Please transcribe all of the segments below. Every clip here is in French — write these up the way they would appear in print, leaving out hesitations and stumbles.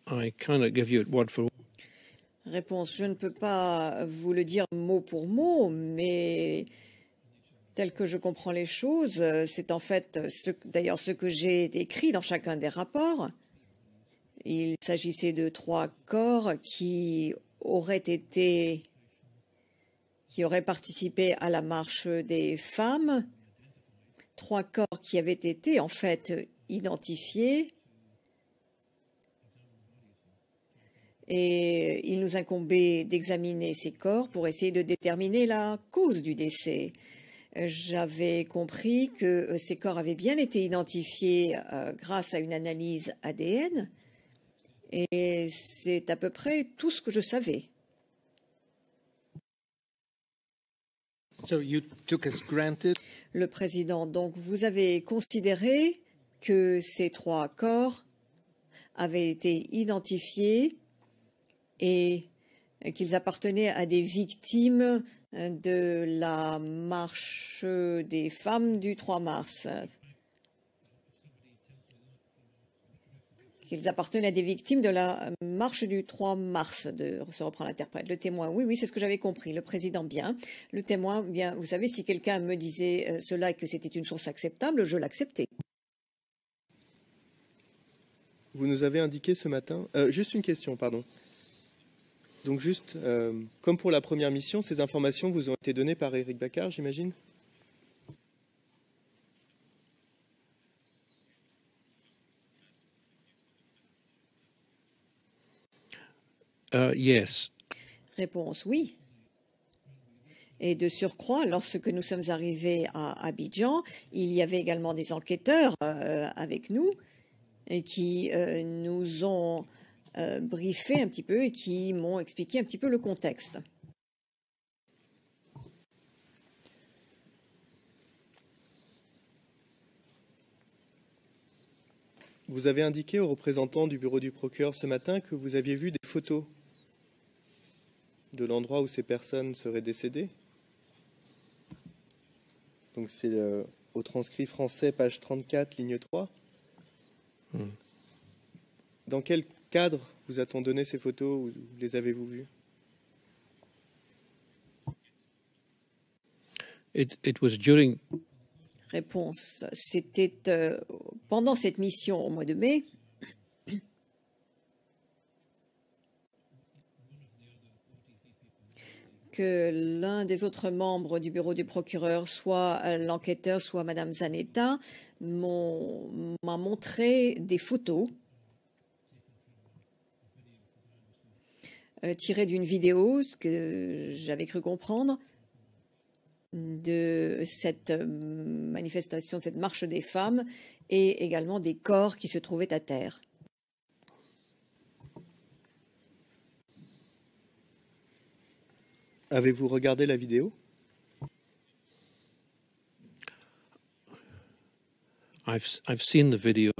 I cannot give you it word for word. Réponse, je ne peux pas vous le dire mot pour mot, mais tel que je comprends les choses, c'est en fait d'ailleurs ce que j'ai écrit dans chacun des rapports. Il s'agissait de 3 corps qui auraient participé à la marche des femmes, 3 corps qui avaient été en fait identifiés, et il nous incombait d'examiner ces corps pour essayer de déterminer la cause du décès. J'avais compris que ces corps avaient bien été identifiés grâce à une analyse ADN, et c'est à peu près tout ce que je savais. So you took as granted. Le président, donc vous avez considéré que ces 3 corps avaient été identifiés et qu'ils appartenaient à des victimes de la marche des femmes du 3 mars. Qu'ils appartenaient à des victimes de la marche du 3 mars, se reprend l'interprète. Le témoin, oui, c'est ce que j'avais compris. Le président, bien. Le témoin, bien. Vous savez, si quelqu'un me disait cela et que c'était une source acceptable, je l'acceptais. Vous nous avez indiqué ce matin... juste une question, pardon. Donc juste, comme pour la première mission, ces informations vous ont été données par Eric Bacard, j'imagine? Yes. Réponse, oui. Et de surcroît, lorsque nous sommes arrivés à Abidjan, il y avait également des enquêteurs avec nous et qui nous ont briefé un petit peu et qui m'ont expliqué un petit peu le contexte. Vous avez indiqué aux représentants du bureau du procureur ce matin que vous aviez vu des photos de l'endroit où ces personnes seraient décédées. Donc c'est au transcrit français, page 34, ligne 3. Dans quel cadre vous a-t-on donné ces photos? Où les avez-vous vues? It was during... Réponse, c'était pendant cette mission au mois de mai. Que l'un des autres membres du bureau du procureur, soit l'enquêteur, soit Madame Zanetta, m'a montré des photos tirées d'une vidéo, ce que j'avais cru comprendre, de cette manifestation, de cette marche des femmes, et également des corps qui se trouvaient à terre. Avez-vous regardé la vidéo? I've seen the video,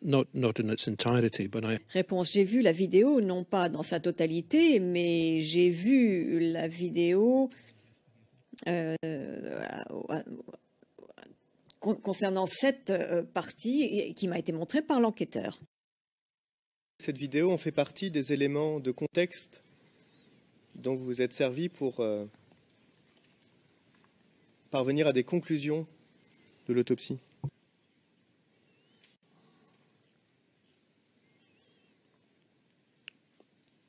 not in its entirety, but I... Réponse, j'ai vu la vidéo, non pas dans sa totalité, mais j'ai vu la vidéo concernant cette partie qui m'a été montrée par l'enquêteur. Cette vidéo en fait partie des éléments de contexte dont vous vous êtes servi pour parvenir à des conclusions de l'autopsie.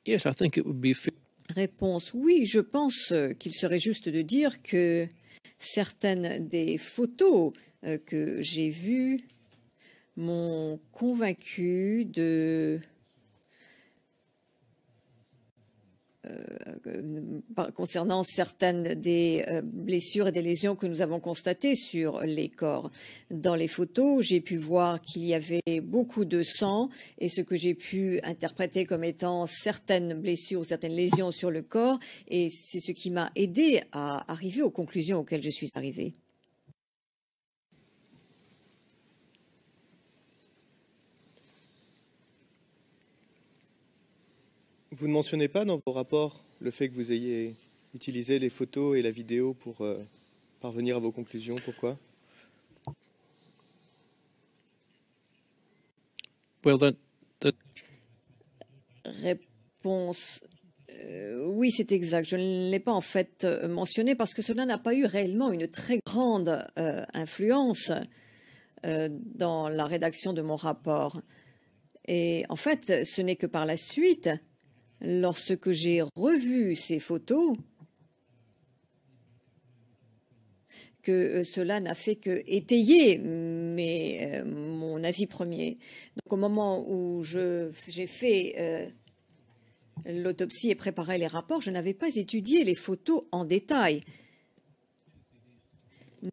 Yes, I think it would be fair. Réponse, oui, je pense qu'il serait juste de dire que certaines des photos que j'ai vues m'ont convaincu concernant certaines des blessures et des lésions que nous avons constatées sur les corps. Dans les photos, j'ai pu voir qu'il y avait beaucoup de sang et ce que j'ai pu interpréter comme étant certaines blessures ou certaines lésions sur le corps, et c'est ce qui m'a aidé à arriver aux conclusions auxquelles je suis arrivée. Vous ne mentionnez pas dans vos rapports le fait que vous ayez utilisé les photos et la vidéo pour parvenir à vos conclusions. Pourquoi? Well, that Réponse. Oui, c'est exact. Je ne l'ai pas en fait mentionné parce que cela n'a pas eu réellement une très grande influence dans la rédaction de mon rapport. Et en fait, ce n'est que par la suite, lorsque j'ai revu ces photos, que cela n'a fait que étayer mon avis premier. Donc au moment où j'ai fait l'autopsie et préparé les rapports, je n'avais pas étudié les photos en détail.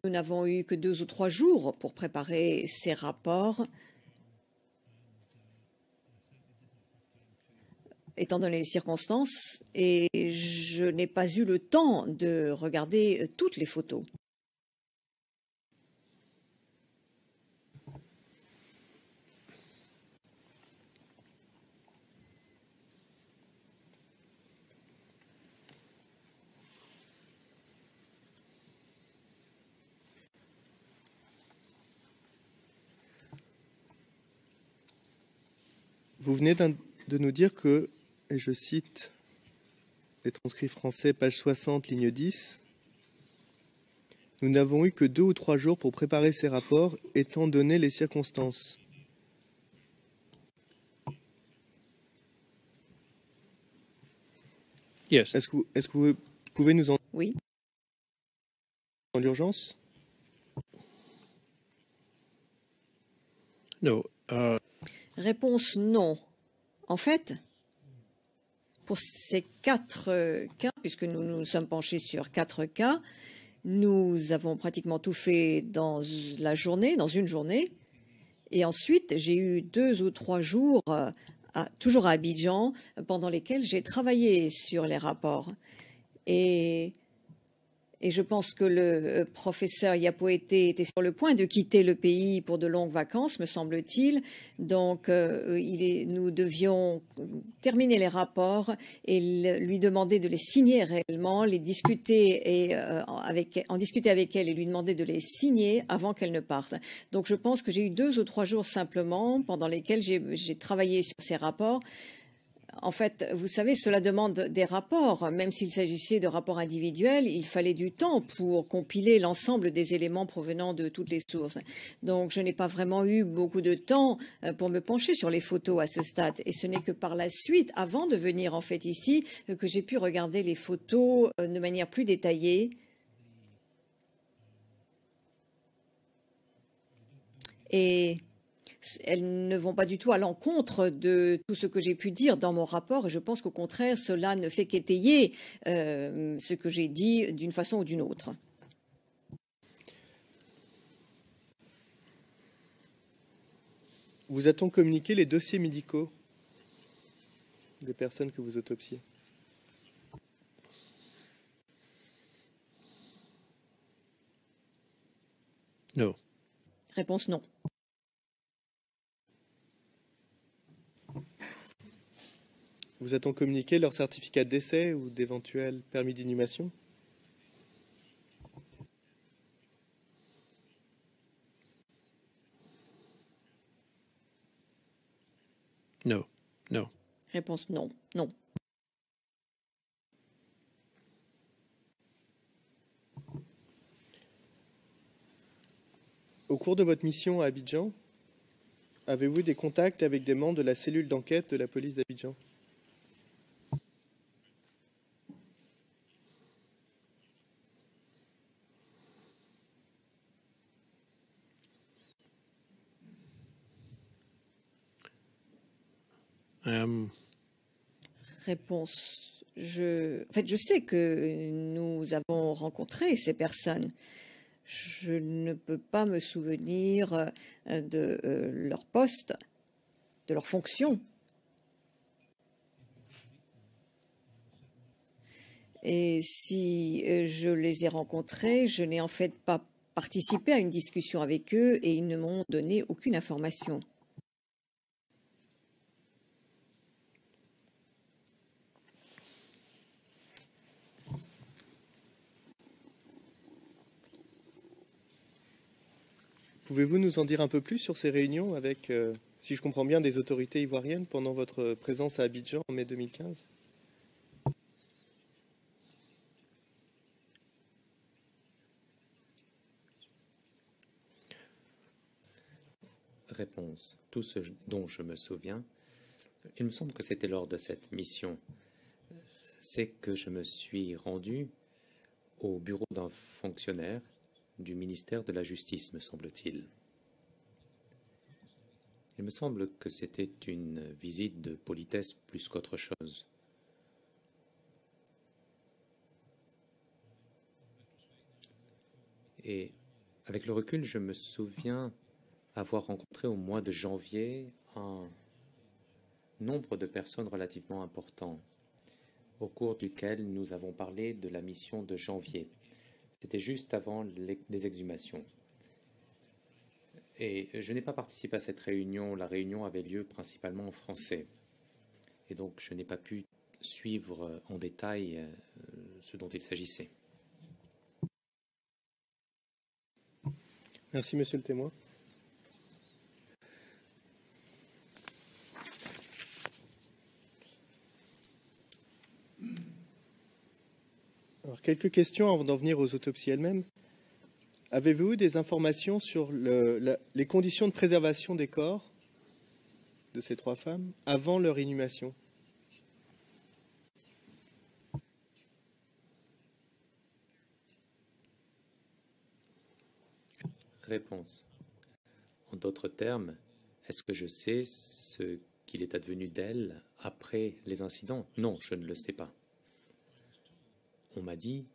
Nous n'avons eu que 2 ou 3 jours pour préparer ces rapports, étant donné les circonstances, et je n'ai pas eu le temps de regarder toutes les photos. Vous venez de nous dire que, et je cite les transcrits français, page 60, ligne 10, « Nous n'avons eu que 2 ou 3 jours pour préparer ces rapports, étant donné les circonstances. » Yes. Est-ce que vous pouvez nous en dire Oui. dans l'urgence? No. Réponse non. En fait, pour ces 4 cas, puisque nous nous sommes penchés sur 4 cas, nous avons pratiquement tout fait dans la journée, dans une journée. Et ensuite, j'ai eu 2 ou 3 jours, toujours à Abidjan, pendant lesquels j'ai travaillé sur les rapports. Et je pense que le professeur Yapoete était sur le point de quitter le pays pour de longues vacances, me semble-t-il. Donc, nous devions terminer les rapports et lui demander de les signer réellement, les discuter et en discuter avec elle et lui demander de les signer avant qu'elle ne parte. Donc, je pense que j'ai eu 2 ou 3 jours simplement pendant lesquels j'ai travaillé sur ces rapports. En fait, vous savez, cela demande des rapports. Même s'il s'agissait de rapports individuels, il fallait du temps pour compiler l'ensemble des éléments provenant de toutes les sources. Donc, je n'ai pas vraiment eu beaucoup de temps pour me pencher sur les photos à ce stade. Et ce n'est que par la suite, avant de venir en fait ici, que j'ai pu regarder les photos de manière plus détaillée. Et elles ne vont pas du tout à l'encontre de tout ce que j'ai pu dire dans mon rapport. Et je pense qu'au contraire, cela ne fait qu'étayer ce que j'ai dit d'une façon ou d'une autre. Vous a-t-on communiqué les dossiers médicaux des personnes que vous autopsiez? No. Réponse non. Vous a-t-on communiqué leur certificat de décès ou d'éventuels permis d'inhumation? No. No. Réponse non. Non. Au cours de votre mission à Abidjan, avez-vous eu des contacts avec des membres de la cellule d'enquête de la police d'Abidjan? Réponse. En fait, je sais que nous avons rencontré ces personnes. Je ne peux pas me souvenir de leur poste, de leur fonction. Et si je les ai rencontrés, je n'ai en fait pas participé à une discussion avec eux et ils ne m'ont donné aucune information. Pouvez-vous nous en dire un peu plus sur ces réunions avec si je comprends bien, des autorités ivoiriennes pendant votre présence à Abidjan en mai 2015? Réponse. Tout ce dont je me souviens, il me semble que c'était lors de cette mission, c'est que je me suis rendu au bureau d'un fonctionnaire du ministère de la Justice, me semble-t-il. Il me semble que c'était une visite de politesse plus qu'autre chose. Et avec le recul, je me souviens avoir rencontré au mois de janvier un nombre de personnes relativement important, au cours duquel nous avons parlé de la mission de janvier. C'était juste avant les exhumations. Et je n'ai pas participé à cette réunion. La réunion avait lieu principalement en français. Et donc je n'ai pas pu suivre en détail ce dont il s'agissait. Merci, monsieur le témoin. Alors, quelques questions avant d'en venir aux autopsies elles-mêmes. Avez-vous eu des informations sur les conditions de préservation des corps de ces 3 femmes avant leur inhumation? Réponse. En d'autres termes, est-ce que je sais ce qu'il est advenu d'elles après les incidents? Non, je ne le sais pas. On m'a dit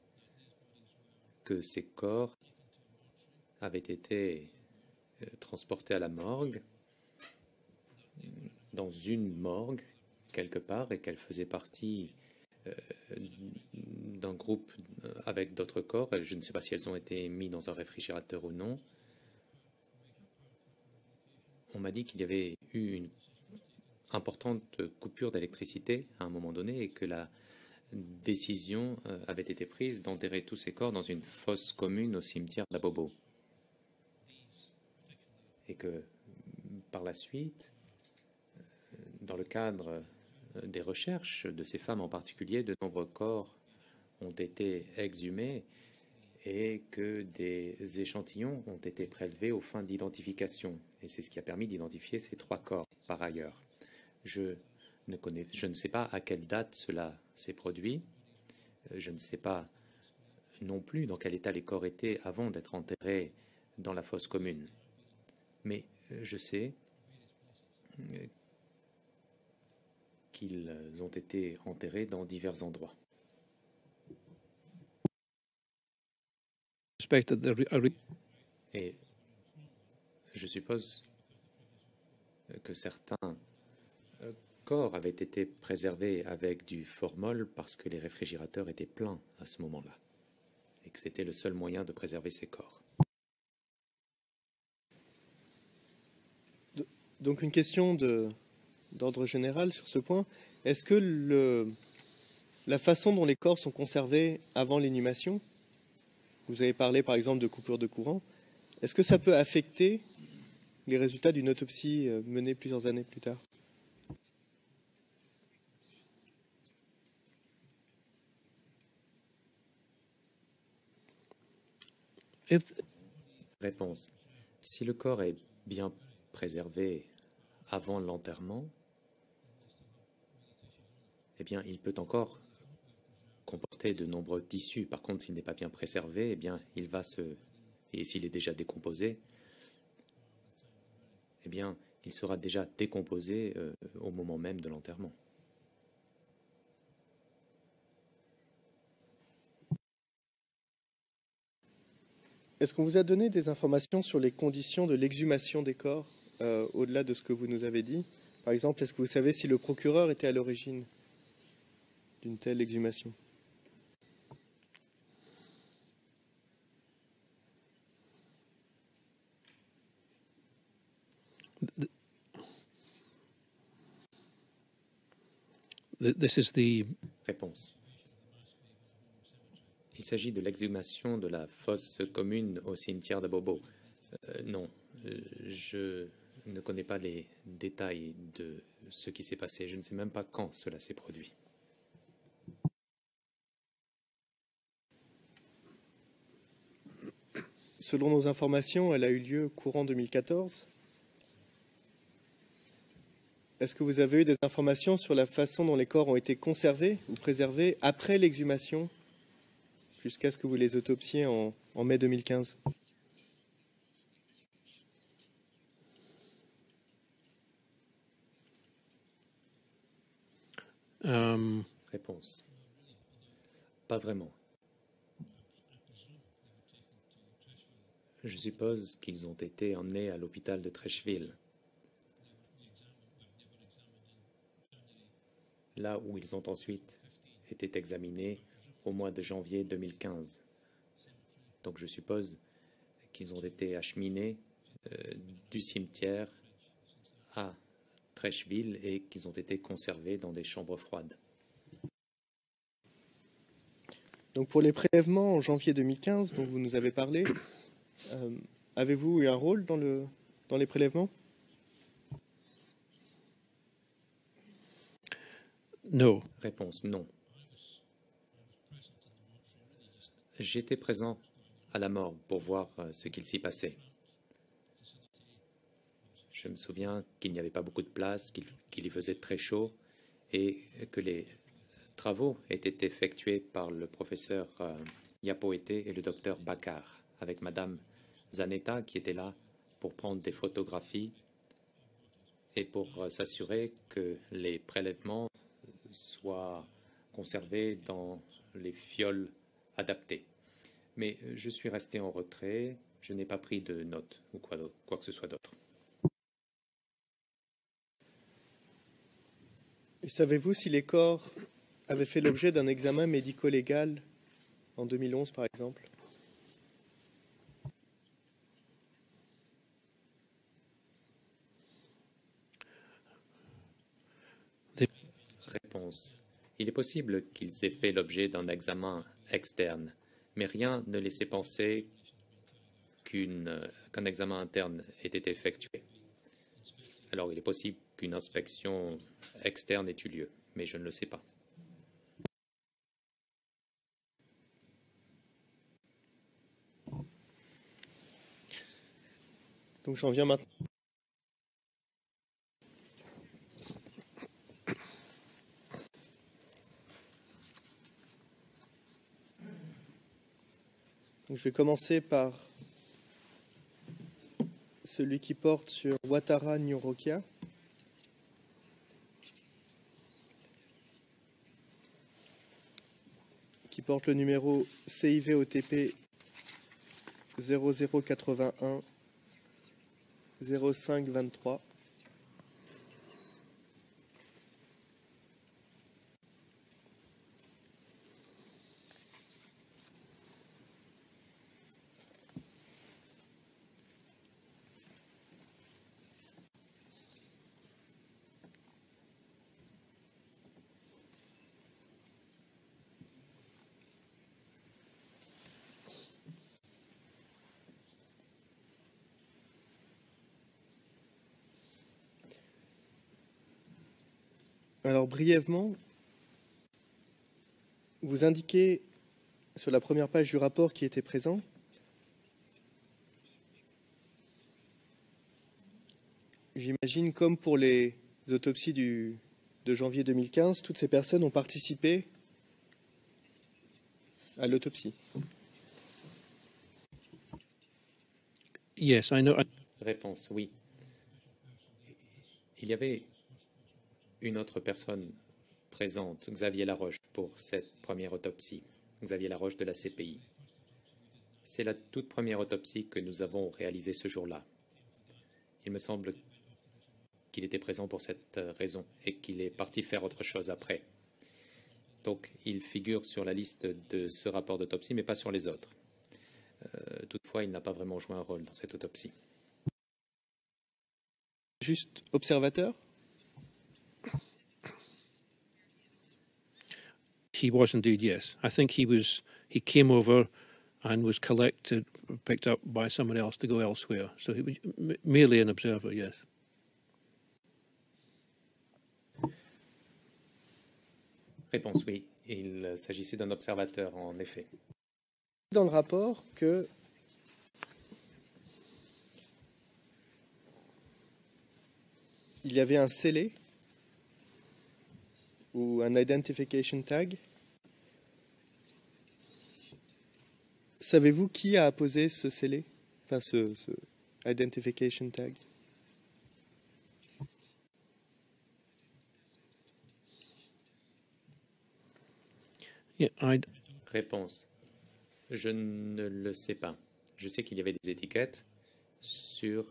que ces corps avaient été transportés à la morgue, dans une morgue quelque part, et qu'elles faisaient partie d'un groupe avec d'autres corps. Je ne sais pas si elles ont été mises dans un réfrigérateur ou non. On m'a dit qu'il y avait eu une importante coupure d'électricité à un moment donné et que la décision avait été prise d'enterrer tous ces corps dans une fosse commune au cimetière d'Abobo. Et que par la suite, dans le cadre des recherches de ces femmes en particulier, de nombreux corps ont été exhumés et que des échantillons ont été prélevés aux fins d'identification. Et c'est ce qui a permis d'identifier ces 3 corps par ailleurs. Je ne sais pas à quelle date cela s'est produit. Je ne sais pas non plus dans quel état les corps étaient avant d'être enterrés dans la fosse commune. Mais je sais qu'ils ont été enterrés dans divers endroits. Et je suppose que certains corps avaient été préservés avec du formol parce que les réfrigérateurs étaient pleins à ce moment-là et que c'était le seul moyen de préserver ces corps. Donc une question d'ordre général sur ce point. Est-ce que la façon dont les corps sont conservés avant l'inhumation, vous avez parlé par exemple de coupure de courant, est-ce que ça peut affecter les résultats d'une autopsie menée plusieurs années plus tard? Réponse. Si le corps est bien préservé avant l'enterrement, eh bien, il peut encore comporter de nombreux tissus. Par contre, s'il n'est pas bien préservé, eh bien, et s'il est déjà décomposé, eh bien, il sera déjà décomposé au moment même de l'enterrement. Est-ce qu'on vous a donné des informations sur les conditions de l'exhumation des corps, au-delà de ce que vous nous avez dit? Par exemple, est-ce que vous savez si le procureur était à l'origine d'une telle exhumation? This is the... Réponse. Il s'agit de l'exhumation de la fosse commune au cimetière d'Abobo. Non, je ne connais pas les détails de ce qui s'est passé. Je ne sais même pas quand cela s'est produit. Selon nos informations, elle a eu lieu courant 2014. Est-ce que vous avez eu des informations sur la façon dont les corps ont été conservés ou préservés après l'exhumation, jusqu'à ce que vous les autopsiez en mai 2015? Réponse. Pas vraiment. Je suppose qu'ils ont été emmenés à l'hôpital de Trècheville, là où ils ont ensuite été examinés au mois de janvier 2015. Donc je suppose qu'ils ont été acheminés du cimetière à Trècheville et qu'ils ont été conservés dans des chambres froides. Donc pour les prélèvements en janvier 2015 dont vous nous avez parlé, avez-vous eu un rôle dans les prélèvements? No. Réponse non. J'étais présent à la morgue pour voir ce qu'il s'y passait. Je me souviens qu'il n'y avait pas beaucoup de place, qu'il y faisait très chaud et que les travaux étaient effectués par le professeur Yapoete et le docteur Bakar, avec Madame Zanetta qui était là pour prendre des photographies et pour s'assurer que les prélèvements soient conservés dans les fioles adaptées. Mais je suis resté en retrait, je n'ai pas pris de notes ou quoi que ce soit d'autre. Et savez-vous si les corps avaient fait l'objet d'un examen médico-légal en 2011, par exemple? Réponse. Il est possible qu'ils aient fait l'objet d'un examen externe, mais rien ne laissait penser qu'un examen interne ait été effectué. Alors il est possible qu'une inspection externe ait eu lieu, mais je ne le sais pas. Donc j'en viens maintenant. Donc, je vais commencer par celui qui porte sur Ouattara Nyorokia. Qui porte le numéro CIVOTP 0081 0523. Alors brièvement, vous indiquez sur la première page du rapport qui était présent j'imagine comme pour les autopsies de janvier 2015, toutes ces personnes ont participé à l'autopsie. Yes, I know. Réponse, oui. Il y avait une autre personne présente, Xavier Laroche, pour cette première autopsie. Xavier Laroche de la CPI. C'est la toute première autopsie que nous avons réalisée ce jour-là. Il me semble qu'il était présent pour cette raison et qu'il est parti faire autre chose après. Donc, il figure sur la liste de ce rapport d'autopsie, mais pas sur les autres. Toutefois, il n'a pas vraiment joué un rôle dans cette autopsie. Juste observateur? He was indeed, yes. I think he came over and was picked up by someone else to go elsewhere. So he was merely an observer, yes. Réponse oui. Il s'agissait d'un observateur, en effet. Dans le rapport que il y avait un scellé ou un identification tag. Savez-vous qui a apposé ce scellé, enfin ce identification tag? Yeah, Réponse. Je ne le sais pas. Je sais qu'il y avait des étiquettes sur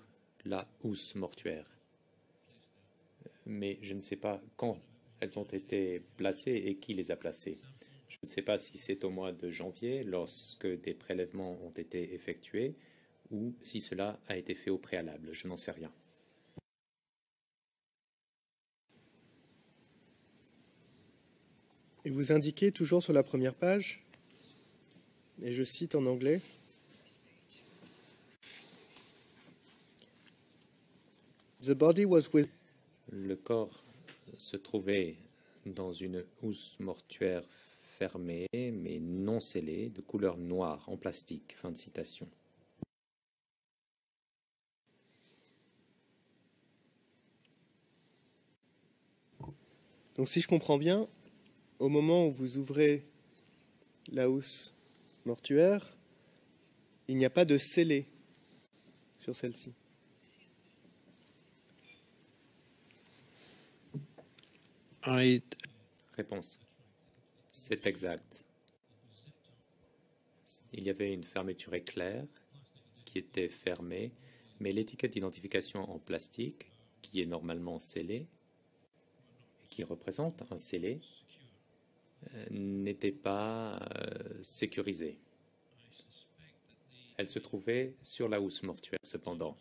la housse mortuaire. Mais je ne sais pas quand elles ont été placées et qui les a placées. Je ne sais pas si c'est au mois de janvier, lorsque des prélèvements ont été effectués, ou si cela a été fait au préalable. Je n'en sais rien. Et vous indiquez toujours sur la première page, et je cite en anglais, The body was with... Le corps se trouvait dans une housse mortuaire fermée, mais non scellée, de couleur noire, en plastique. Fin de citation. Donc si je comprends bien, au moment où vous ouvrez la housse mortuaire, il n'y a pas de scellé sur celle-ci. Réponse. C'est exact. Il y avait une fermeture éclair qui était fermée, mais l'étiquette d'identification en plastique, qui est normalement scellée, qui représente un scellé, n'était pas sécurisée. Elle se trouvait sur la housse mortuaire cependant.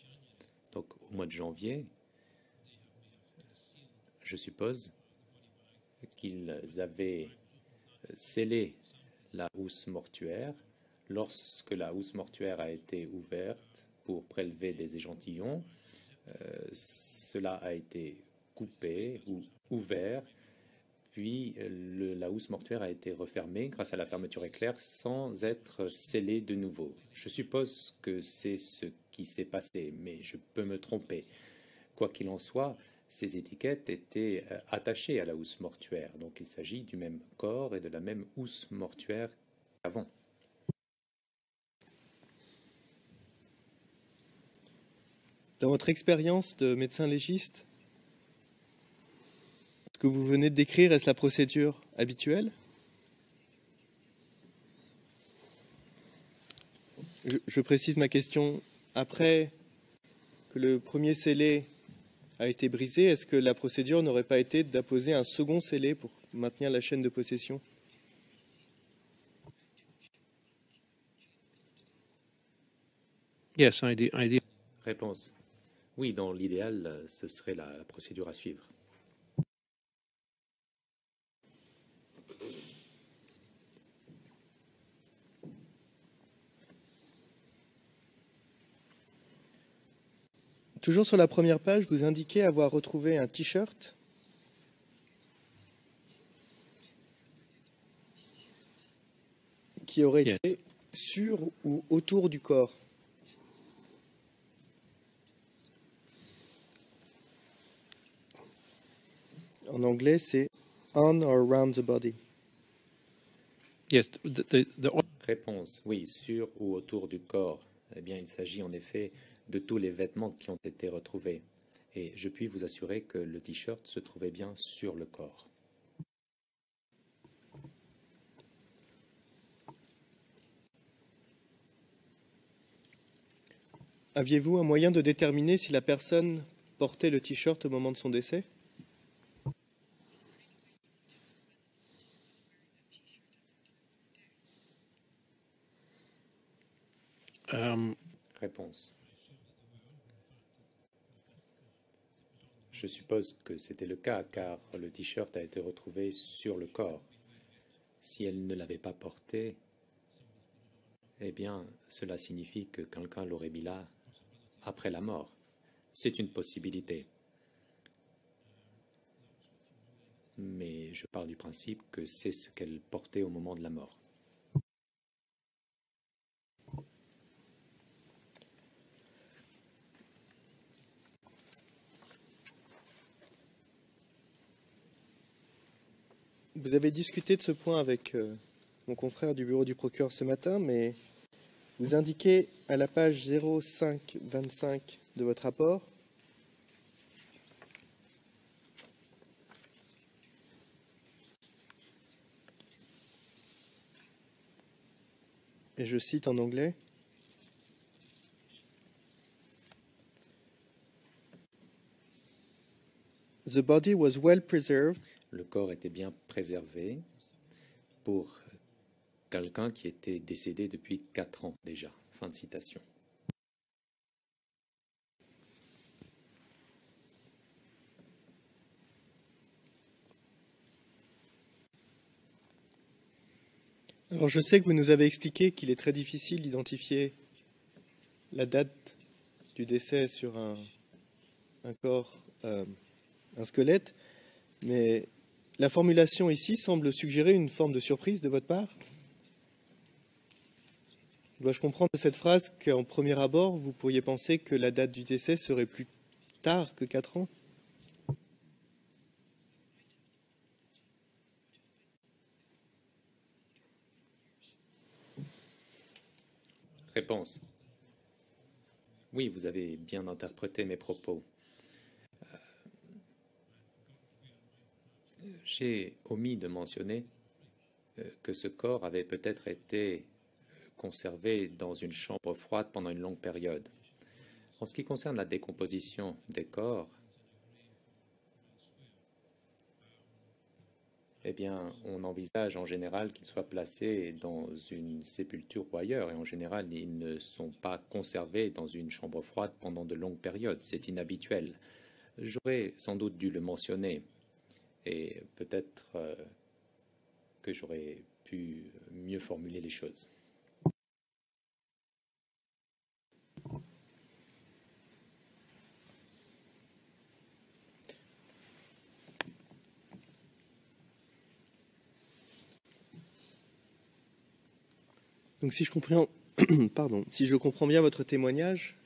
Donc au mois de janvier, je suppose qu'ils avaient scellé la housse mortuaire. Lorsque la housse mortuaire a été ouverte pour prélever des échantillons, cela a été coupé ou ouvert, puis la housse mortuaire a été refermée grâce à la fermeture éclair sans être scellée de nouveau. Je suppose que c'est ce qui s'est passé, mais je peux me tromper. Quoi qu'il en soit, ces étiquettes étaient attachées à la housse mortuaire, donc il s'agit du même corps et de la même housse mortuaire qu'avant. Dans votre expérience de médecin légiste, ce que vous venez de décrire, est-ce la procédure habituelle? Je précise ma question. Après que le premier scellé a été brisé, est-ce que la procédure n'aurait pas été d'apposer un second scellé pour maintenir la chaîne de possession? yes, Réponse. Oui, dans l'idéal, ce serait la procédure à suivre. Toujours sur la première page, vous indiquez avoir retrouvé un t-shirt qui aurait été sur ou autour du corps. En anglais, c'est on or around the body. yes. Réponse. Oui, sur ou autour du corps. Eh bien, il s'agit en effet de tous les vêtements qui ont été retrouvés. Et je puis vous assurer que le t-shirt se trouvait bien sur le corps. Aviez-vous un moyen de déterminer si la personne portait le t-shirt au moment de son décès? Réponse. Je suppose que c'était le cas car le t-shirt a été retrouvé sur le corps. Si elle ne l'avait pas porté, eh bien, cela signifie que quelqu'un l'aurait mis là après la mort. C'est une possibilité. mais je pars du principe que c'est ce qu'elle portait au moment de la mort. Vous avez discuté de ce point avec mon confrère du bureau du procureur ce matin, mais vous indiquez à la page 0525 de votre rapport et je cite en anglais: The body was well preserved. Le corps était bien préservé pour quelqu'un qui était décédé depuis 4 ans déjà. Fin de citation. Alors je sais que vous nous avez expliqué qu'il est très difficile d'identifier la date du décès sur un corps, un squelette, mais la formulation ici semble suggérer une forme de surprise de votre part. Dois-je comprendre de cette phrase qu'en premier abord, vous pourriez penser que la date du décès serait plus tard que 4 ans? Réponse. Oui, vous avez bien interprété mes propos. J'ai omis de mentionner que ce corps avait peut-être été conservé dans une chambre froide pendant une longue période. En ce qui concerne la décomposition des corps, eh bien, on envisage en général qu'ils soient placés dans une sépulture ou ailleurs, et en général, ils ne sont pas conservés dans une chambre froide pendant de longues périodes. C'est inhabituel. J'aurais sans doute dû le mentionner, et peut-être que j'aurais pu mieux formuler les choses. Donc si je comprends, si je comprends bien votre témoignage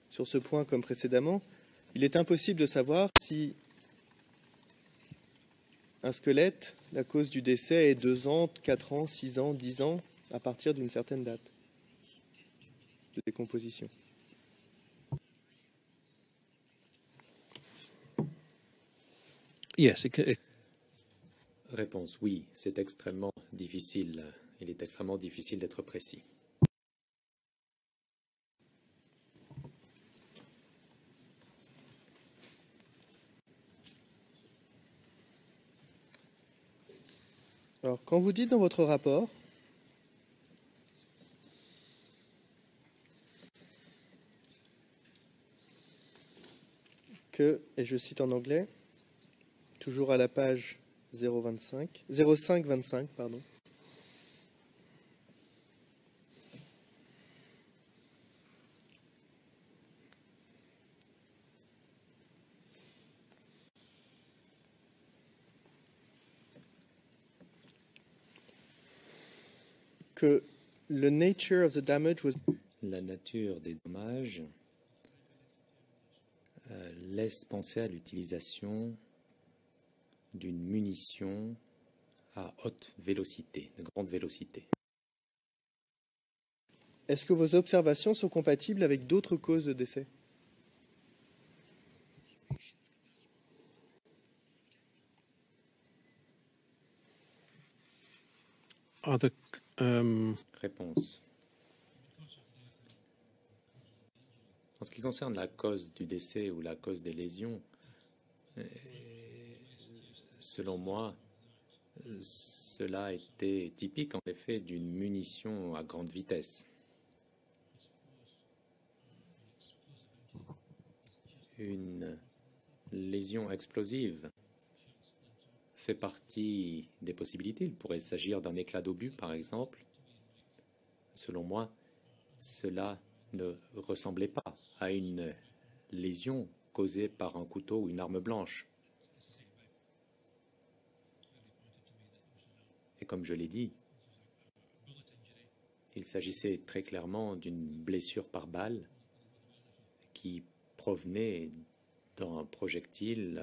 sur ce point comme précédemment, il est impossible de savoir si un squelette, la cause du décès est 2 ans, 4 ans, 6 ans, 10 ans, à partir d'une certaine date de décomposition. Yes, Réponse oui, c'est extrêmement difficile. Il est extrêmement difficile d'être précis. Alors, quand vous dites dans votre rapport que, et je cite en anglais, toujours à la page 0525, pardon, que the nature of the damage was... La nature des dommages laisse penser à l'utilisation d'une munition à haute vélocité, de grande vélocité. Est-ce que vos observations sont compatibles avec d'autres causes de décès? Réponse. En ce qui concerne la cause du décès ou la cause des lésions, selon moi, cela était typique en effet d'une munition à grande vitesse. Une lésion explosive fait partie des possibilités. Il pourrait s'agir d'un éclat d'obus, par exemple. Selon moi, cela ne ressemblait pas à une lésion causée par un couteau ou une arme blanche. comme je l'ai dit, il s'agissait très clairement d'une blessure par balle qui provenait d'un projectile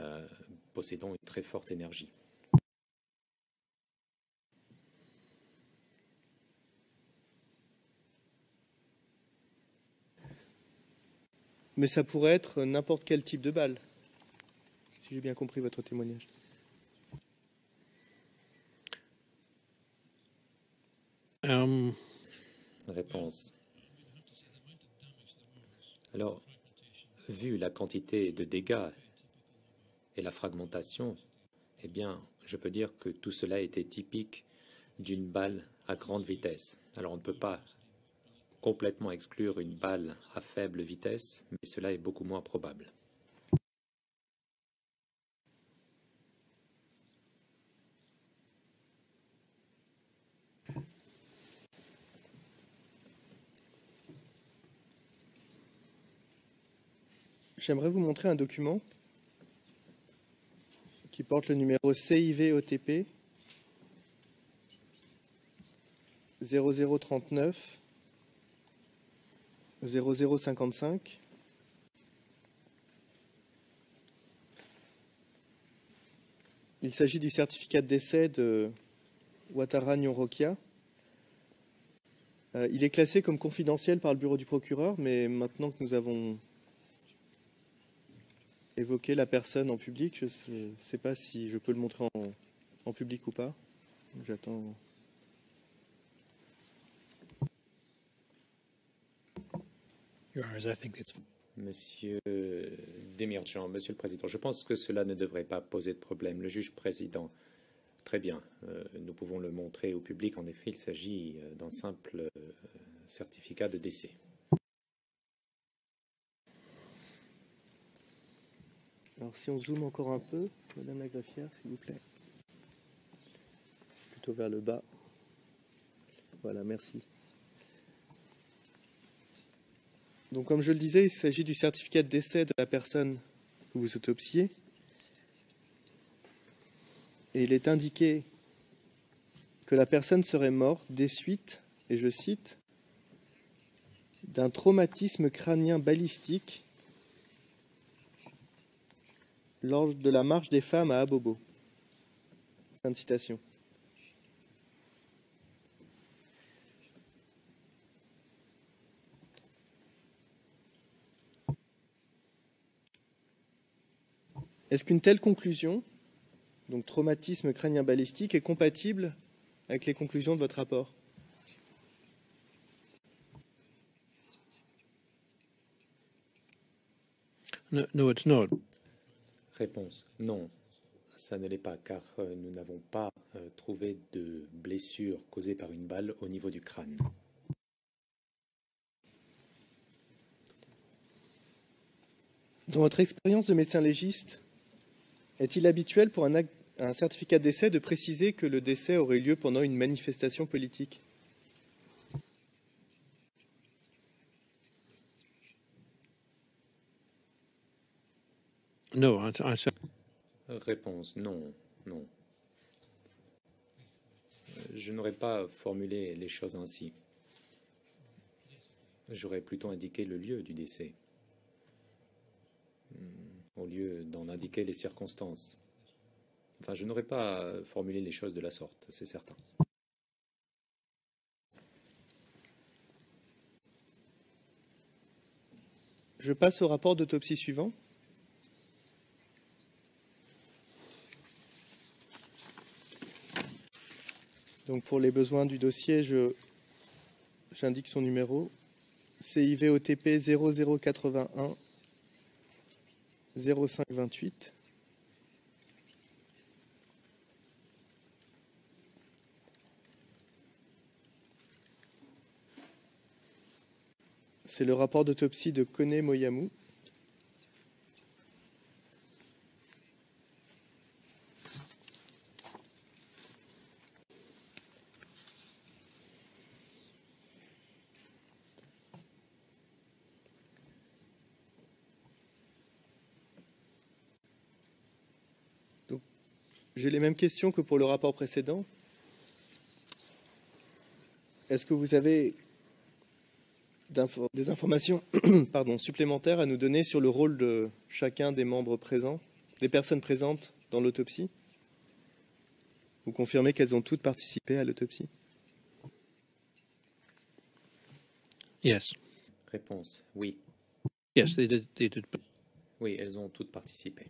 possédant une très forte énergie. Mais ça pourrait être n'importe quel type de balle, si j'ai bien compris votre témoignage. Réponse. Alors, vu la quantité de dégâts et la fragmentation, eh bien, je peux dire que tout cela était typique d'une balle à grande vitesse. Alors, on ne peut pas complètement exclure une balle à faible vitesse, mais cela est beaucoup moins probable. J'aimerais vous montrer un document qui porte le numéro CIV-OTP 0039 0055. Il s'agit du certificat de décès de Ouattara Nyorokia. Il est classé comme confidentiel par le bureau du procureur, mais maintenant que nous avons évoqué la personne en public, je ne sais pas si je peux le montrer en public ou pas. J'attends. Monsieur Demirjian, Monsieur le Président, je pense que cela ne devrait pas poser de problème. Le juge président, très bien, nous pouvons le montrer au public. En effet, il s'agit d'un simple certificat de décès. Alors si on zoome encore un peu, Madame la greffière, s'il vous plaît. Plutôt vers le bas. Voilà, merci. Donc comme je le disais, il s'agit du certificat de décès de la personne que vous autopsiez. Et il est indiqué que la personne serait morte des suites, et je cite, d'un traumatisme crânien balistique lors de la marche des femmes à Abobo. Fin de citation. Est-ce qu'une telle conclusion, donc traumatisme crânien balistique, est compatible avec les conclusions de votre rapport? No, it's not. Réponse. Non, ça ne l'est pas, car nous n'avons pas trouvé de blessure causée par une balle au niveau du crâne. Dans votre expérience de médecin légiste, est-il habituel pour un certificat de décès de préciser que le décès aurait lieu pendant une manifestation politique? No, I said. Réponse. Non, non. Je n'aurais pas formulé les choses ainsi. J'aurais plutôt indiqué le lieu du décès, au lieu d'en indiquer les circonstances. Enfin, je n'aurais pas formulé les choses de la sorte, c'est certain. Je passe au rapport d'autopsie suivant. Donc pour les besoins du dossier, j'indique son numéro. CIV-OTP 0081 0528. C'est le rapport d'autopsie de Kone Moyamou. J'ai les mêmes questions que pour le rapport précédent. est-ce que vous avez des informations supplémentaires à nous donner sur le rôle de chacun des membres présents, des personnes présentes dans l'autopsie? Vous confirmez qu'elles ont toutes participé à l'autopsie? Yes. Réponse, oui. Yes, they did. Oui, elles ont toutes participé.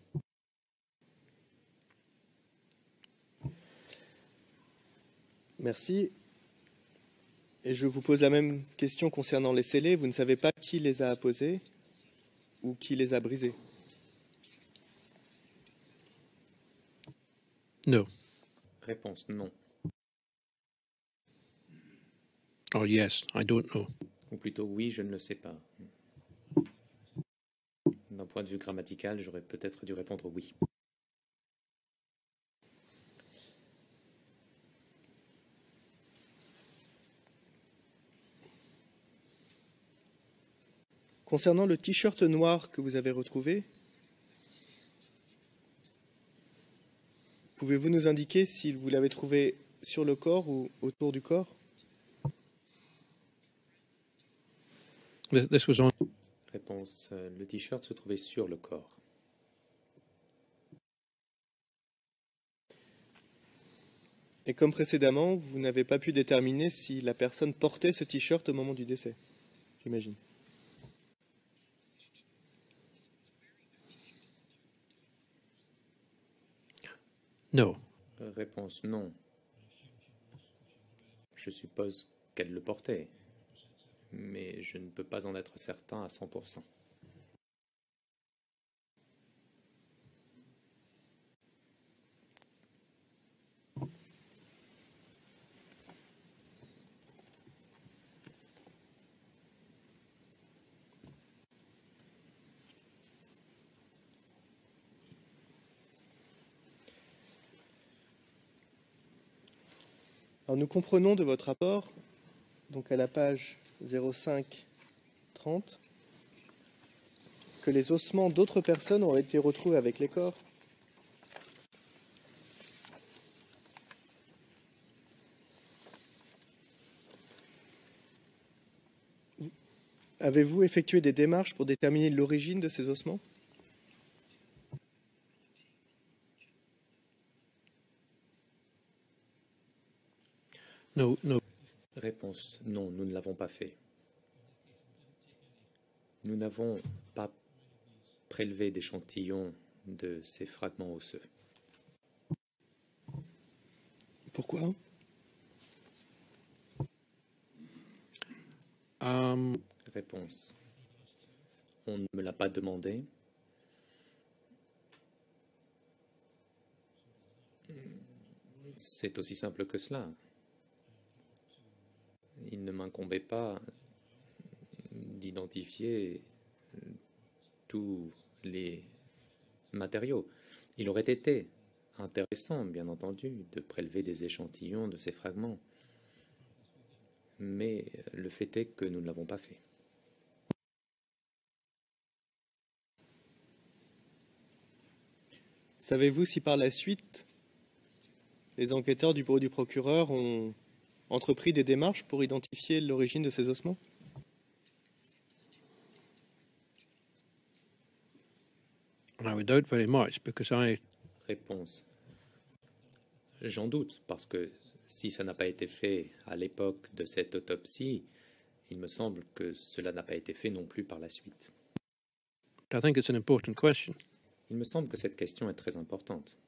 Merci. Et je vous pose la même question concernant les scellés. Vous ne savez pas qui les a apposés ou qui les a brisés? No. Réponse, non. Or yes, I don't know. Ou plutôt, oui, je ne le sais pas. D'un point de vue grammatical, j'aurais peut-être dû répondre oui. Concernant le t-shirt noir que vous avez retrouvé, pouvez-vous nous indiquer si vous l'avez trouvé sur le corps ou autour du corps? This was on. Réponse, le t-shirt se trouvait sur le corps. Et comme précédemment, vous n'avez pas pu déterminer si la personne portait ce t-shirt au moment du décès, j'imagine. No. Réponse, non. Je suppose qu'elle le portait, mais je ne peux pas en être certain à 100%. Alors nous comprenons de votre rapport, donc à la page 05-30, que les ossements d'autres personnes ont été retrouvés avec les corps. Avez-vous effectué des démarches pour déterminer l'origine de ces ossements? No. Réponse, non, nous ne l'avons pas fait. Nous n'avons pas prélevé d'échantillons de ces fragments osseux. Pourquoi? Réponse, on ne me l'a pas demandé. C'est aussi simple que cela. Il ne m'incombait pas d'identifier tous les matériaux. Il aurait été intéressant, bien entendu, de prélever des échantillons de ces fragments. Mais le fait est que nous ne l'avons pas fait. Savez-vous si par la suite, les enquêteurs du bureau du procureur ont entrepris des démarches pour identifier l'origine de ces ossements? I would doubt very much because Réponse. J'en doute, parce que si ça n'a pas été fait à l'époque de cette autopsie, il me semble que cela n'a pas été fait non plus par la suite. I think it's an important question. Il me semble que cette question est très importante.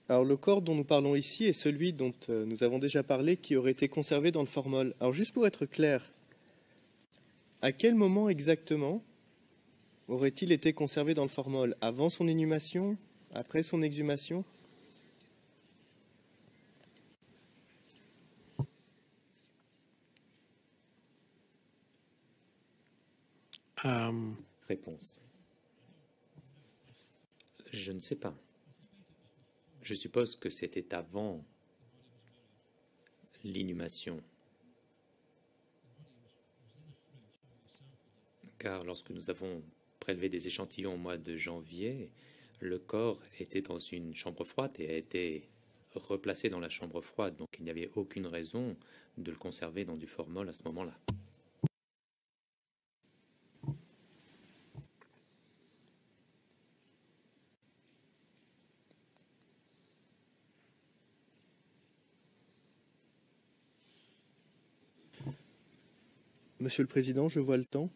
Alors le corps dont nous parlons ici est celui dont nous avons déjà parlé, qui aurait été conservé dans le formol. Alors juste pour être clair, à quel moment exactement aurait-il été conservé dans le formol? Avant son inhumation? Après son exhumation? Réponse. Je ne sais pas. Je suppose que c'était avant l'inhumation. Car lorsque nous avons prélevé des échantillons au mois de janvier, le corps était dans une chambre froide et a été replacé dans la chambre froide. Donc il n'y avait aucune raison de le conserver dans du formol à ce moment-là. Monsieur le Président, je vois le temps.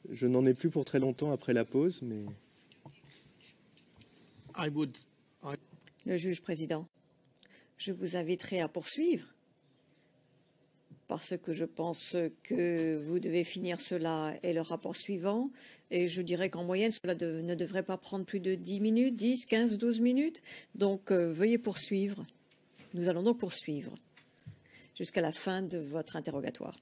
Je n'en ai plus pour très longtemps après la pause, mais... Le juge président, je vous inviterai à poursuivre parce que je pense que vous devez finir cela et le rapport suivant. Et je dirais qu'en moyenne, cela ne devrait pas prendre plus de 10 minutes, 10, 15, 12 minutes. Donc, veuillez poursuivre. Nous allons donc poursuivre jusqu'à la fin de votre interrogatoire.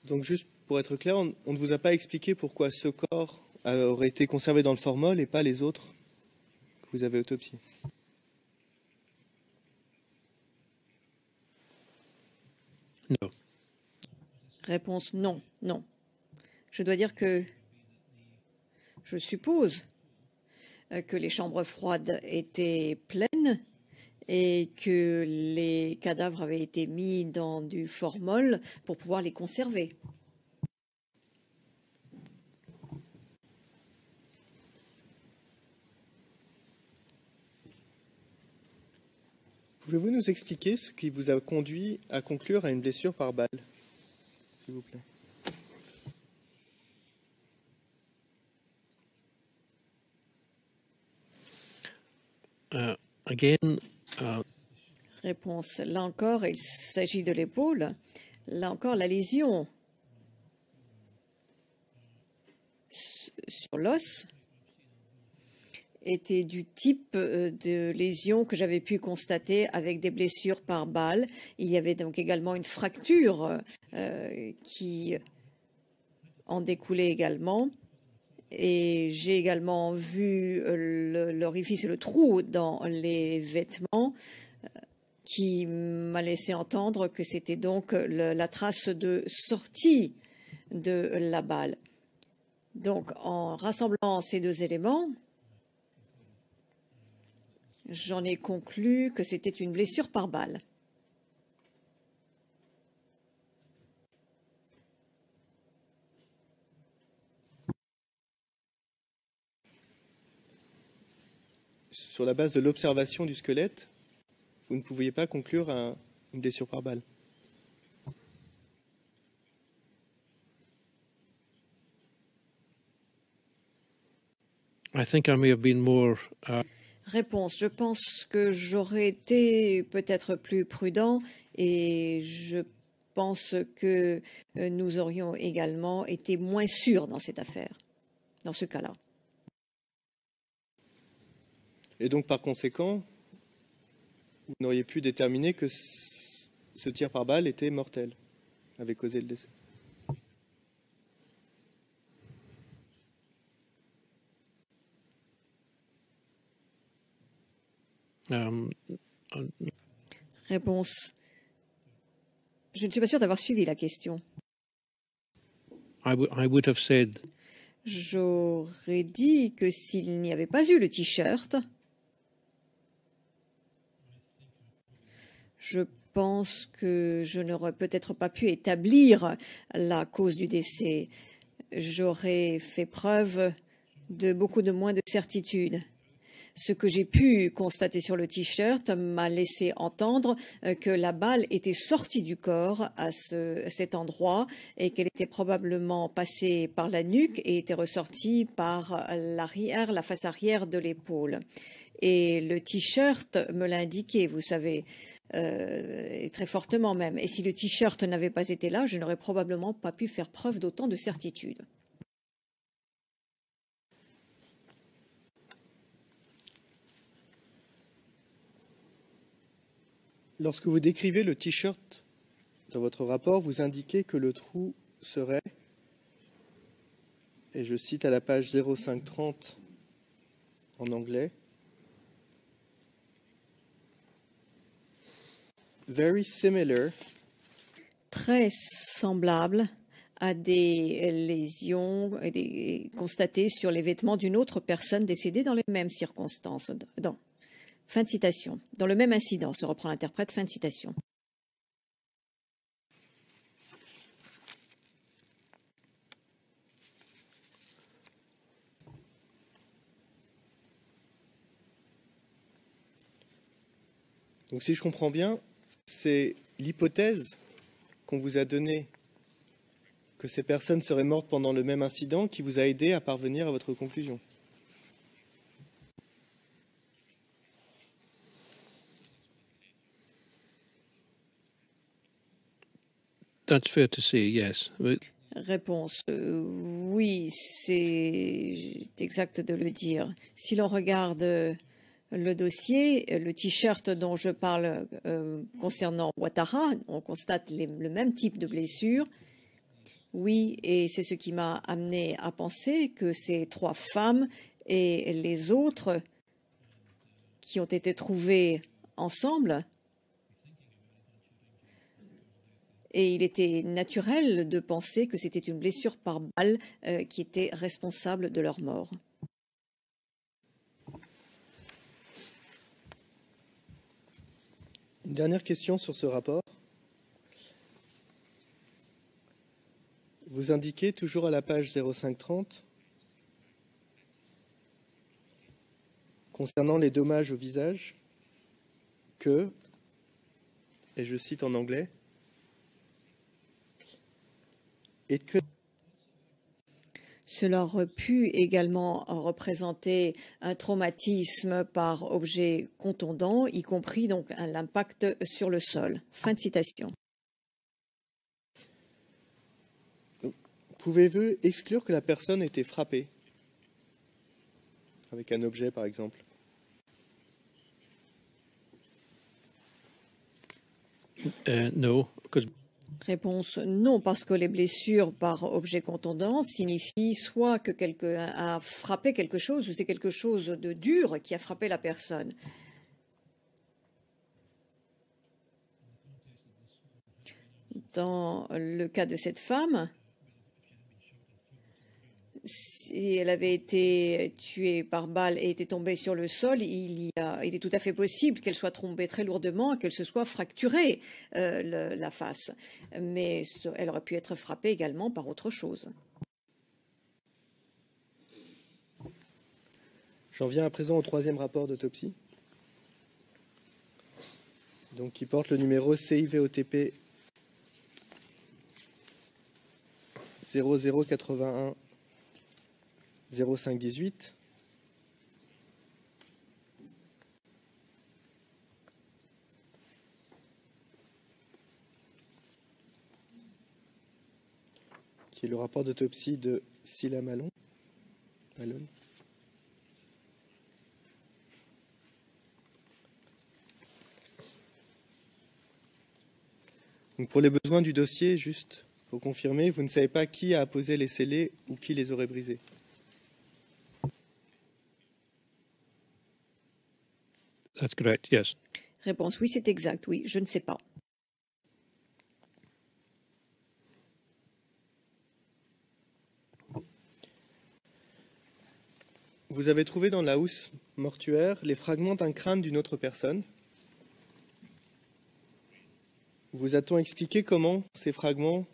Donc juste pour être clair, on ne vous a pas expliqué pourquoi ce corps aurait été conservé dans le formol et pas les autres que vous avez autopsiés. No. Réponse non, non. Je dois dire que je suppose que les chambres froides étaient pleines et que les cadavres avaient été mis dans du formol pour pouvoir les conserver. Pouvez-vous nous expliquer ce qui vous a conduit à conclure à une blessure par balle, s'il vous plaît? Again, Réponse. Là encore, il s'agit de l'épaule. Là encore, la lésion sur l'os était du type de lésion que j'avais pu constater avec des blessures par balle. Il y avait donc également une fracture qui en découlait également. Et j'ai également vu l'orifice et le trou dans les vêtements qui m'a laissé entendre que c'était donc la trace de sortie de la balle. Donc, en rassemblant ces deux éléments, j'en ai conclu que c'était une blessure par balle. Sur la base de l'observation du squelette, vous ne pouviez pas conclure à une blessure par balle. I think I may have been more Réponse. Je pense que j'aurais été peut-être plus prudent et je pense que nous aurions également été moins sûrs dans cette affaire, dans ce cas-là. Et donc, par conséquent, vous n'auriez pu déterminer que ce tir par balle était mortel, avait causé le décès. Réponse. Je ne suis pas sûre d'avoir suivi la question. I would have said J'aurais dit que s'il n'y avait pas eu le t-shirt, je pense que je n'aurais peut-être pas pu établir la cause du décès. J'aurais fait preuve de beaucoup de moins de certitude. Ce que j'ai pu constater sur le t-shirt m'a laissé entendre que la balle était sortie du corps à cet endroit et qu'elle était probablement passée par la nuque et était ressortie par l'arrière, la face arrière de l'épaule. Et le t-shirt me l'a indiqué, vous savez, et très fortement même. Et si le t-shirt n'avait pas été là, je n'aurais probablement pas pu faire preuve d'autant de certitude. Lorsque vous décrivez le t-shirt dans votre rapport, vous indiquez que le trou serait, et je cite à la page 0530 en anglais, very similar, très semblable à des lésions constatées sur les vêtements d'une autre personne décédée dans les mêmes circonstances. Fin de citation. Dans le même incident, se reprend l'interprète, fin de citation. Donc si je comprends bien, c'est l'hypothèse qu'on vous a donnée que ces personnes seraient mortes pendant le même incident qui vous a aidé à parvenir à votre conclusion. That's fair to say, yes. Réponse oui, c'est exact de le dire. Si l'on regarde le dossier, le t-shirt dont je parle concernant Ouattara, on constate le même type de blessure. Oui, et c'est ce qui m'a amené à penser que ces 3 femmes et les autres qui ont été trouvées ensemble, et il était naturel de penser que c'était une blessure par balle qui était responsable de leur mort. Une dernière question sur ce rapport. Vous indiquez toujours à la page 0530, concernant les dommages au visage, que, et je cite en anglais, et que Cela aurait pu également représenter un traumatisme par objet contondant, y compris donc l'impact sur le sol. Fin de citation. Pouvez-vous exclure que la personne ait été frappée avec un objet, par exemple? No, because Réponse non, parce que les blessures par objet contondant signifient soit que quelqu'un a frappé quelque chose ou c'est quelque chose de dur qui a frappé la personne. Dans le cas de cette femme, si elle avait été tuée par balle et était tombée sur le sol, il est tout à fait possible qu'elle soit tombée très lourdement et qu'elle se soit fracturée la face. Mais elle aurait pu être frappée également par autre chose. J'en viens à présent au 3e rapport d'autopsie, donc qui porte le numéro CIVOTP 0081 0518. Qui est le rapport d'autopsie de Silla Malone. Donc pour les besoins du dossier, juste pour confirmer, vous ne savez pas qui a apposé les scellés ou qui les aurait brisés. that's correct, yes. Réponse oui, c'est exact. Oui, je ne sais pas. Vous avez trouvé dans la housse mortuaire les fragments d'un crâne d'une autre personne. Vous a-t-on expliqué comment ces fragments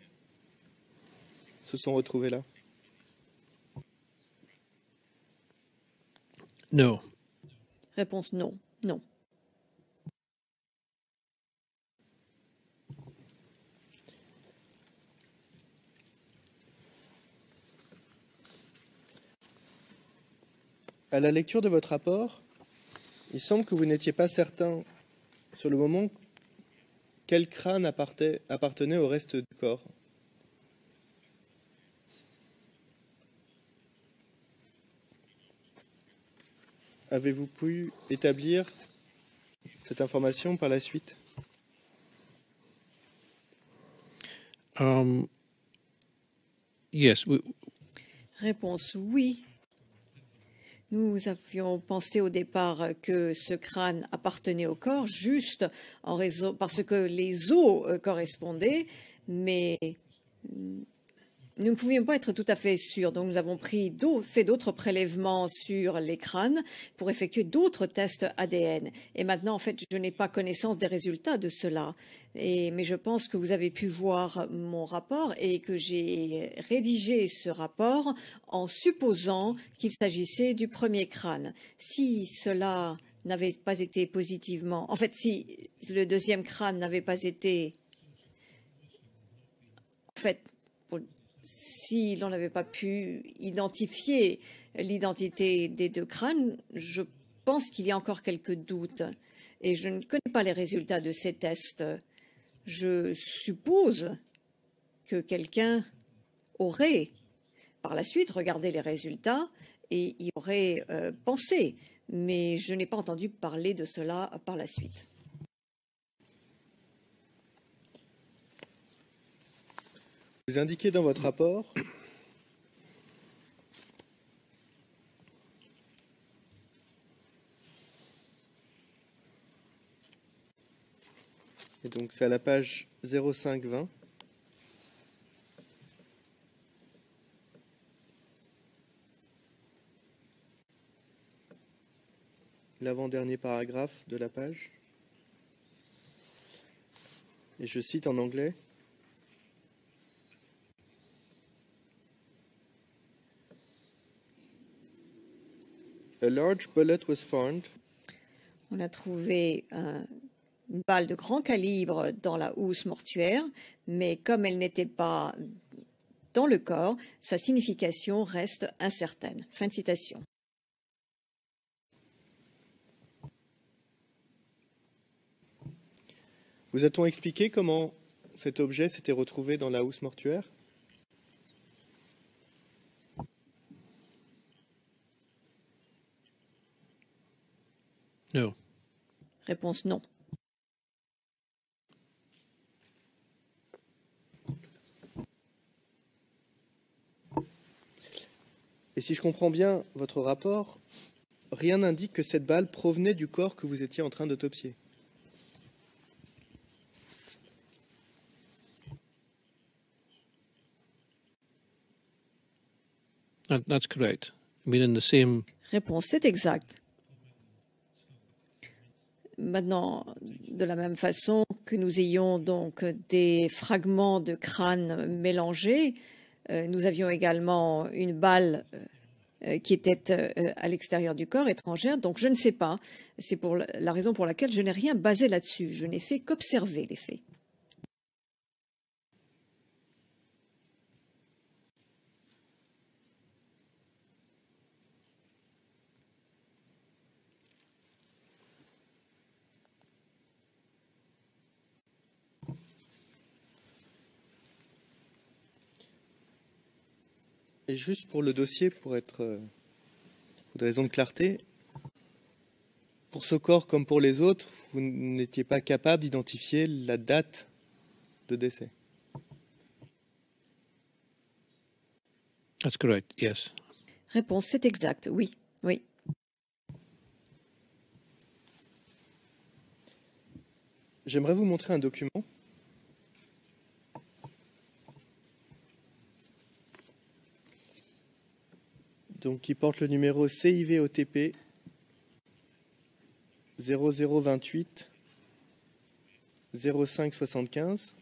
se sont retrouvés là? No. Réponse non, non. À la lecture de votre rapport, il semble que vous n'étiez pas certain sur le moment quel crâne appartenait au reste du corps. Avez-vous pu établir cette information par la suite? Yes, Réponse oui. Nous avions pensé au départ que ce crâne appartenait au corps juste en raison parce que les os correspondaient, mais nous ne pouvions pas être tout à fait sûrs. Donc nous avons fait d'autres prélèvements sur les crânes pour effectuer d'autres tests ADN. Et maintenant, en fait, je n'ai pas connaissance des résultats de cela. Mais je pense que vous avez pu voir mon rapport et que j'ai rédigé ce rapport en supposant qu'il s'agissait du premier crâne. Si cela n'avait pas été positivement, en fait, si le deuxième crâne n'avait pas été, en fait, si l'on n'avait pas pu identifier l'identité des deux crânes, je pense qu'il y a encore quelques doutes. Et je ne connais pas les résultats de ces tests. Je suppose que quelqu'un aurait, par la suite, regardé les résultats et y aurait pensé. Mais je n'ai pas entendu parler de cela par la suite. Vous indiquez dans votre rapport et donc c'est à la page 0520. L'avant-dernier paragraphe de la page. Et je cite en anglais. A large bullet was found. On a trouvé une balle de grand calibre dans la housse mortuaire, mais comme elle n'était pas dans le corps, sa signification reste incertaine. Fin de citation. Vous a-t-on expliqué comment cet objet s'était retrouvé dans la housse mortuaire? no. Réponse non. Et si je comprends bien votre rapport, rien n'indique que cette balle provenait du corps que vous étiez en train d'autopsier. That's correct. I mean, in the same. Réponse, c'est exact. Maintenant, de la même façon que nous ayons donc des fragments de crâne mélangés, nous avions également une balle qui était à l'extérieur du corps, étrangère. Donc je ne sais pas. C'est pour la raison pour laquelle je n'ai rien basé là-dessus. Je n'ai fait qu'observer les faits. Et juste pour le dossier, pour des raisons de clarté, pour ce corps comme pour les autres, vous n'étiez pas capable d'identifier la date de décès. That's correct. Yes. Réponse, c'est exact. Oui, oui. J'aimerais vous montrer un document. Donc, qui porte le numéro CIVOTP 0028 0575.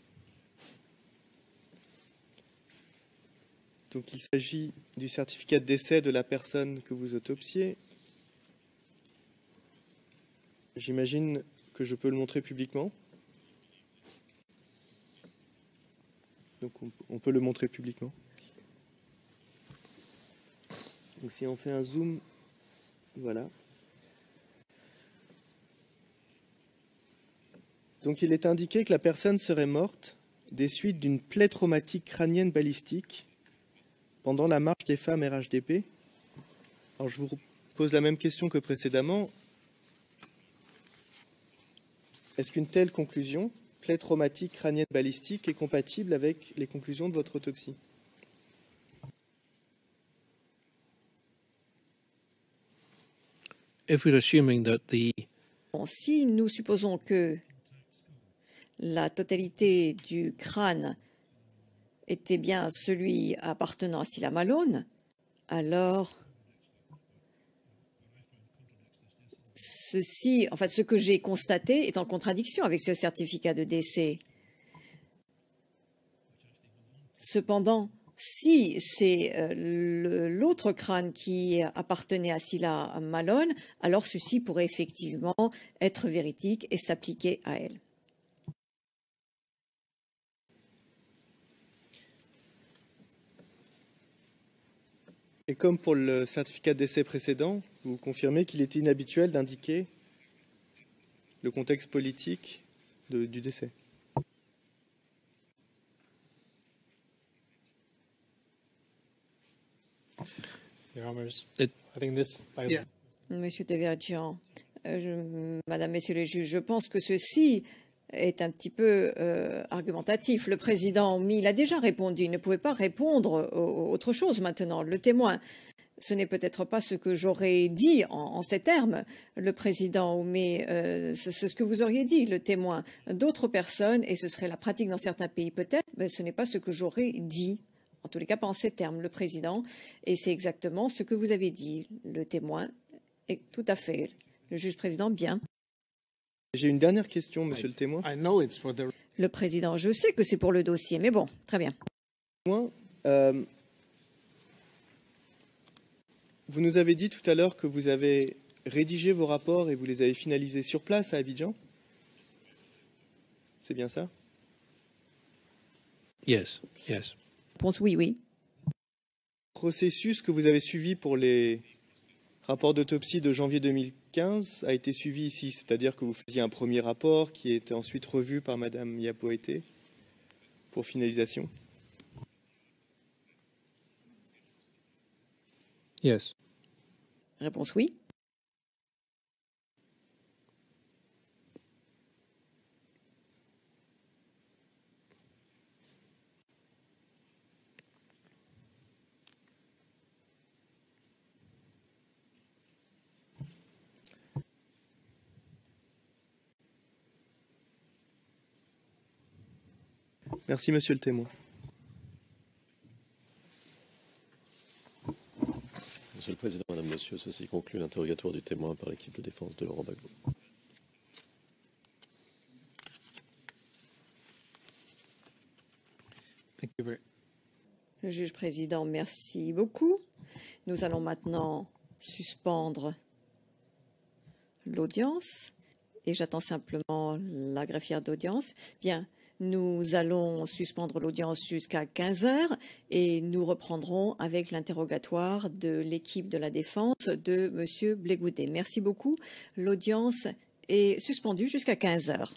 Donc, il s'agit du certificat de décès de la personne que vous autopsiez. J'imagine que je peux le montrer publiquement. Donc, on peut le montrer publiquement. Donc si on fait un zoom, voilà. Donc il est indiqué que la personne serait morte des suites d'une plaie traumatique crânienne balistique pendant la marche des femmes RHDP. Alors je vous pose la même question que précédemment. Est-ce qu'une telle conclusion, plaie traumatique crânienne balistique, est compatible avec les conclusions de votre autopsie? if we're assuming that the Bon, si nous supposons que la totalité du crâne était bien celui appartenant à Cilla Malone, alors ce que j'ai constaté est en contradiction avec ce certificat de décès. Cependant, si c'est l'autre crâne qui appartenait à Cilla Malone, alors ceci pourrait effectivement être véridique et s'appliquer à elle. Et comme pour le certificat de décès précédent, vous confirmez qu'il était inhabituel d'indiquer le contexte politique du décès. Monsieur Deverdian, Madame, Messieurs les juges, je pense que ceci est un petit peu argumentatif. Le président il a déjà répondu, il ne pouvait pas répondre autre chose maintenant. Le témoin, ce n'est peut-être pas ce que j'aurais dit en ces termes, le président, mais c'est ce que vous auriez dit, le témoin. D'autres personnes, et ce serait la pratique dans certains pays peut-être, mais ce n'est pas ce que j'aurais dit. En tous les cas, pas en ces termes, le président. Et c'est exactement ce que vous avez dit, le témoin. Et tout à fait. Le juge président, bien. J'ai une dernière question, monsieur le témoin. Le président, je sais que c'est pour le dossier, mais bon, très bien. Vous nous avez dit tout à l'heure que vous avez rédigé vos rapports et vous les avez finalisés sur place à Abidjan. C'est bien ça? yes, yes. Réponse oui, oui. Processus que vous avez suivi pour les rapports d'autopsie de janvier 2015 a été suivi ici, c'est-à-dire que vous faisiez un premier rapport qui était ensuite revu par Madame Yapoete pour finalisation. Yes. Réponse oui. Merci, monsieur le témoin. Monsieur le Président, Madame, Monsieur, ceci conclut l'interrogatoire du témoin par l'équipe de défense de Laurent Gbagbo. Le juge président, merci beaucoup. Nous allons maintenant suspendre l'audience et j'attends simplement la greffière d'audience. Bien, nous allons suspendre l'audience jusqu'à 15 heures et nous reprendrons avec l'interrogatoire de l'équipe de la défense de Monsieur Blegoudé. Merci beaucoup. L'audience est suspendue jusqu'à 15 heures.